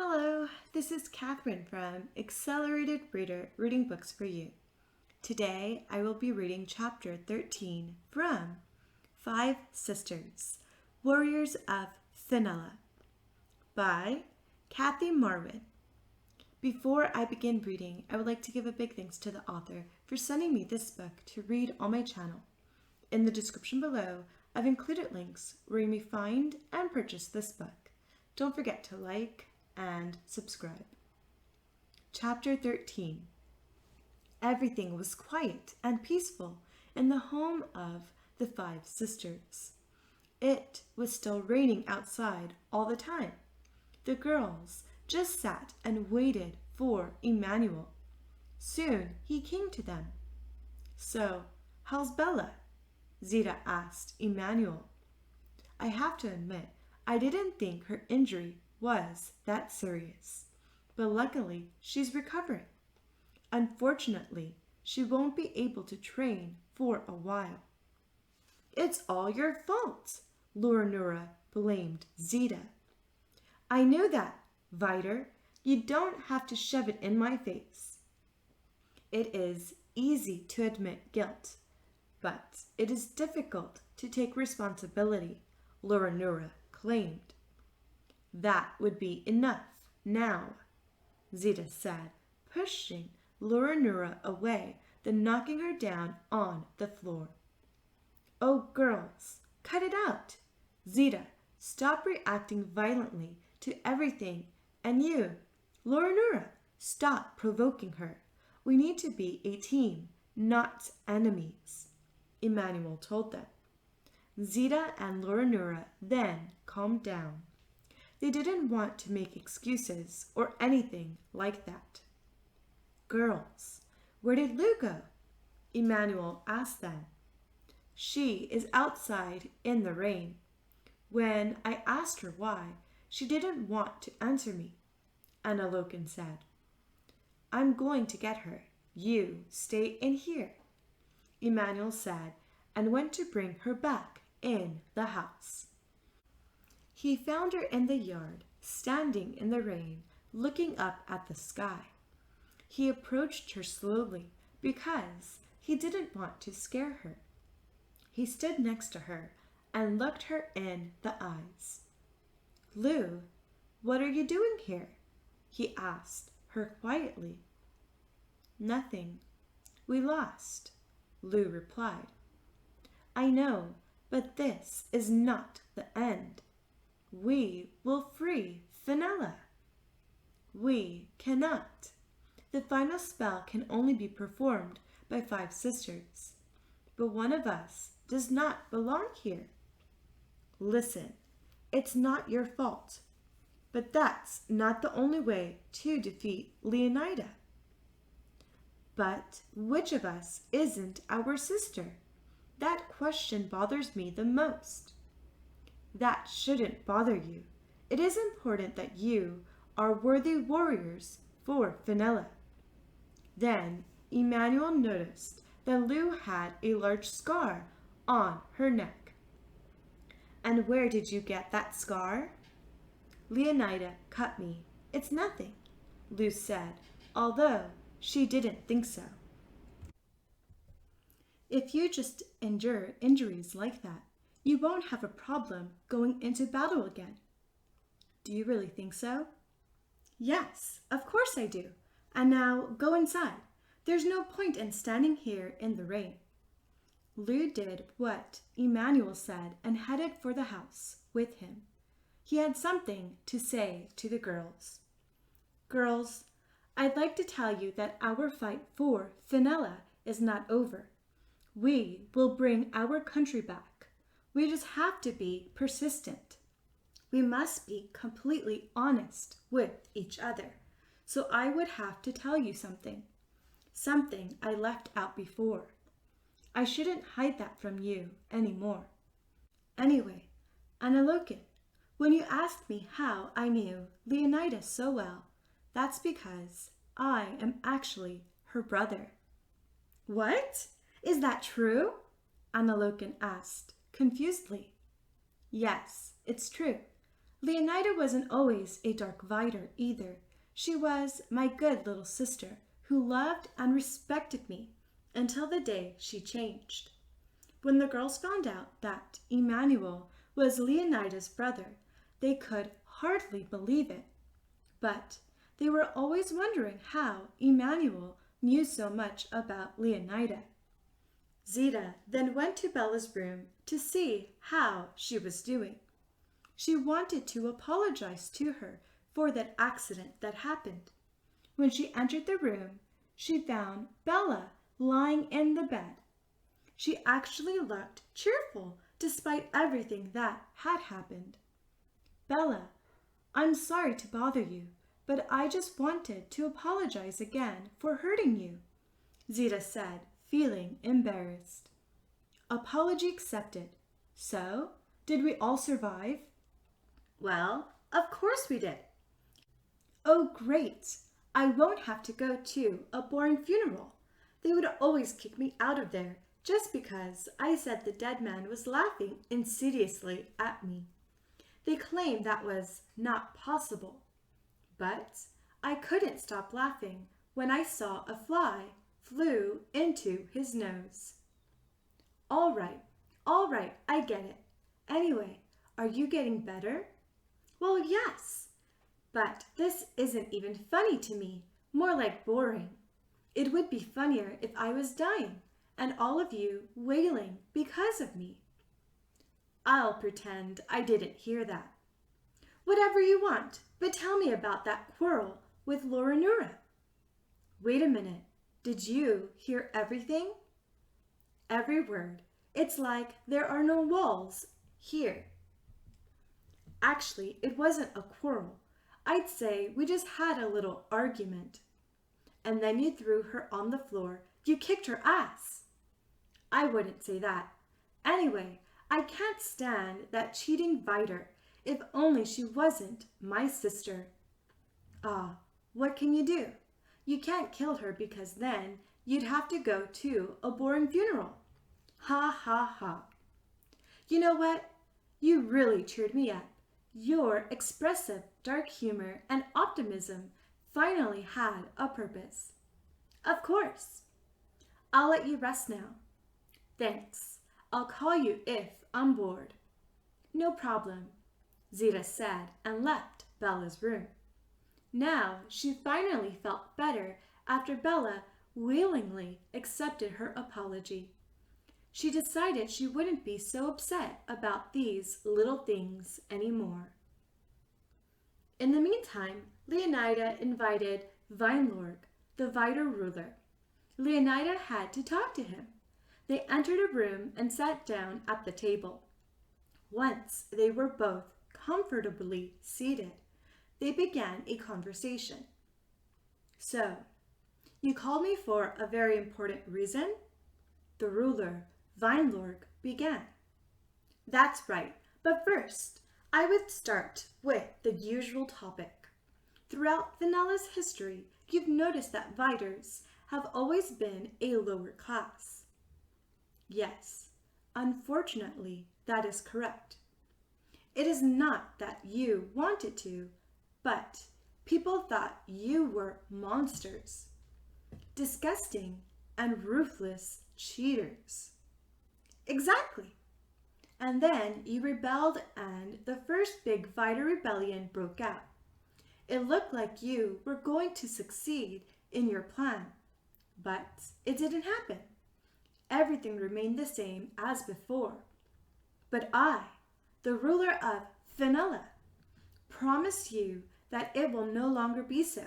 Hello, this is Catherine from Accelerated Reader Reading Books for You. Today I will be reading Chapter 13 from Five Sisters, Warriors of Finella by Kathy Marwin. Before I begin reading, I would like to give a big thanks to the author for sending me this book to read on my channel. In the description below, I've included links where you may find and purchase this book. Don't forget to like and subscribe. Chapter 13. Everything was quiet and peaceful in the home of the five sisters. It was still raining outside all the time. The girls just sat and waited for Emmanuel. Soon he came to them. "So, how's Bella?" Zita asked Emmanuel. "I have to admit, I didn't think her injury was that serious, but luckily she's recovering. Unfortunately, she won't be able to train for a while." "It's all your fault," Nura blamed Zita. "I know that, Viter. You don't have to shove it in my face." "It is easy to admit guilt, but it is difficult to take responsibility," Nura claimed. "That would be enough now," Zita said, pushing Nura away, then knocking her down on the floor. "Oh, girls, cut it out. Zita, stop reacting violently to everything, and you, Nura, stop provoking her. We need to be a team, not enemies," Emmanuel told them. Zita and Nura then calmed down. They didn't want to make excuses or anything like that. "Girls, where did Lou go?" Emmanuel asked them. "She is outside in the rain. When I asked her why, she didn't want to answer me," Analokan said. "I'm going to get her. You stay in here," Emmanuel said, and went to bring her back in the house. He found her in the yard, standing in the rain, looking up at the sky. He approached her slowly because he didn't want to scare her. He stood next to her and looked her in the eyes. "Lou, what are you doing here?" he asked her quietly. "Nothing. We lost," Lou replied. "I know, but this is not the end. We will free Finella." "We cannot. The final spell can only be performed by five sisters, but one of us does not belong here." "Listen, it's not your fault, but that's not the only way to defeat Leonida." "But which of us isn't our sister? That question bothers me the most." "That shouldn't bother you. It is important that you are worthy warriors for Finella." Then Emmanuel noticed that Lou had a large scar on her neck. "And where did you get that scar?" "Leonida cut me. It's nothing," Lou said, although she didn't think so. "If you just endure injuries like that, you won't have a problem going into battle again." "Do you really think so?" "Yes, of course I do. And now go inside. There's no point in standing here in the rain." Lou did what Emmanuel said and headed for the house with him. He had something to say to the girls. "Girls, I'd like to tell you that our fight for Finella is not over. We will bring our country back. We just have to be persistent. We must be completely honest with each other. So I would have to tell you something I left out before. I shouldn't hide that from you anymore. Anyway, Analokan, when you asked me how I knew Leonida so well, that's because I am actually her brother." "What? Is that true?" Analokan asked confusedly. "Yes, it's true. Leonida wasn't always a dark Vider either. She was my good little sister who loved and respected me until the day she changed. When the girls found out that Emmanuel was Leonida's brother, they could hardly believe it. But they were always wondering how Emmanuel knew so much about Leonida. Zita then went to Bella's room to see how she was doing. She wanted to apologize to her for that accident that happened. When she entered the room, she found Bella lying in the bed. She actually looked cheerful despite everything that had happened. Bella, I'm sorry to bother you, but I just wanted to apologize again for hurting you, Zita said, feeling embarrassed. Apology accepted. So, did we all survive? Well, of course we did. Oh, great. I won't have to go to a boring funeral. They would always kick me out of there just because I said the dead man was laughing insidiously at me. They claimed that was not possible. But I couldn't stop laughing when I saw a fly flew into his nose. All right, I get it. Anyway, are you getting better? Well, yes, but this isn't even funny to me, more like boring. It would be funnier if I was dying and all of you wailing because of me. I'll pretend I didn't hear that. Whatever you want, but tell me about that quarrel with Laurenura. Wait a minute, did you hear everything? Every word. It's like there are no walls here. Actually, it wasn't a quarrel. I'd say we just had a little argument. And then you threw her on the floor. You kicked her ass. I wouldn't say that. Anyway, I can't stand that cheating Vider. If only she wasn't my sister. Ah, what can you do? You can't kill her because then you'd have to go to a boring funeral. Ha ha ha. You know what? You really cheered me up. Your expressive dark humor and optimism finally had a purpose. Of course. I'll let you rest now. Thanks. I'll call you if I'm bored. No problem, Zita said and left Bella's room. Now she finally felt better after Bella willingly accepted her apology. She decided she wouldn't be so upset about these little things anymore. In the meantime, Leonida invited Weinlorg, the Vider ruler. Leonida had to talk to him. They entered a room and sat down at the table. Once they were both comfortably seated, they began a conversation. So, you called me for a very important reason? The ruler, Weinlorg, began. That's right, but first, I would start with the usual topic. Throughout Finella's history, you've noticed that Viders have always been a lower class. Yes, unfortunately, that is correct. It is not that you wanted to, but people thought you were monsters, disgusting and ruthless cheaters. Exactly. And then you rebelled and the first big Vider rebellion broke out. It looked like you were going to succeed in your plan, but it didn't happen. Everything remained the same as before. But I, the ruler of Finella, promise you that it will no longer be so.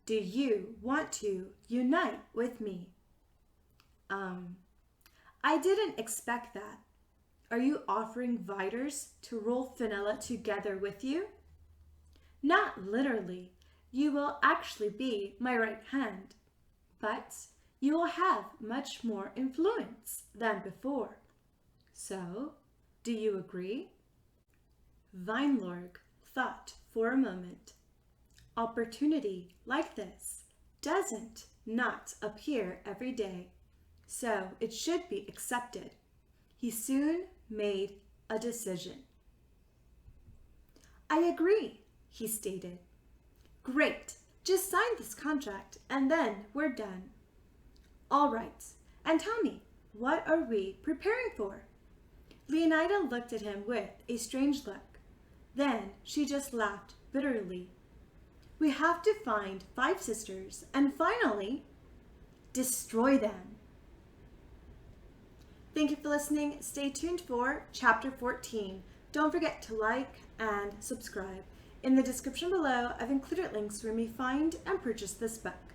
Do you want to unite with me? I didn't expect that. Are you offering Viders to rule Finella together with you? Not literally. You will actually be my right hand, but you will have much more influence than before. So, do you agree? Weinlorg thought for a moment. Opportunity like this doesn't not appear every day, so it should be accepted. He soon made a decision. I agree, he stated. Great, just sign this contract and then we're done. All right, and tell me, what are we preparing for? Leonida looked at him with a strange look. Then she just laughed bitterly. We have to find 5 sisters and finally destroy them. Thank you for listening. Stay tuned for Chapter 14. Don't forget to like and subscribe. In the description below, I've included links where you may find and purchase this book.